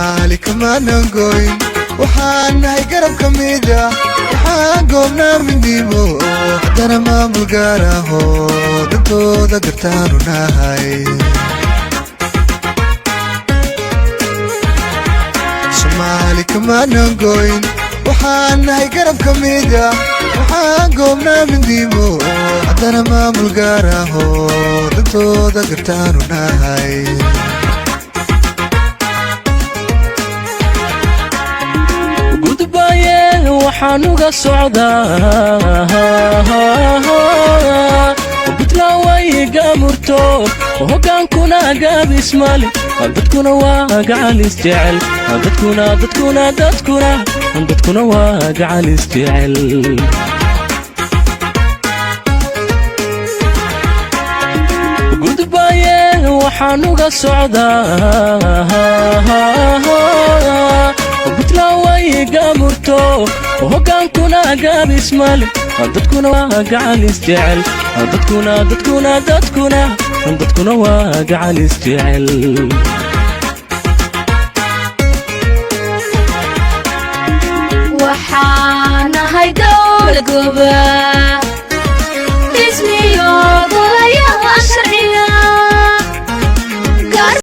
Somali kama nangoyn waxaan nahay garab kamida waxaan goobnaa midnimo haddana maamul gaar ah oo dantooda gartaanu nahay Somali kama nangoyn waxaan nahay garab kamida waxaan goobnaa midnimo haddana maamul gaar ah oo dantooda gartaanu nahay waxaan uga socdaa Puntland way gaamurto hogaankuna gaabis male dadkuna waa gacalis jecel dadkuna waa gacalis jecel gudbaaye waxaan uga socdaa Puntland way gaamurto hogaankuna gaabis male dadkuna waa gacalis jecel dadkuna waa gacalis jecel waxaan nahay dawlad goboleed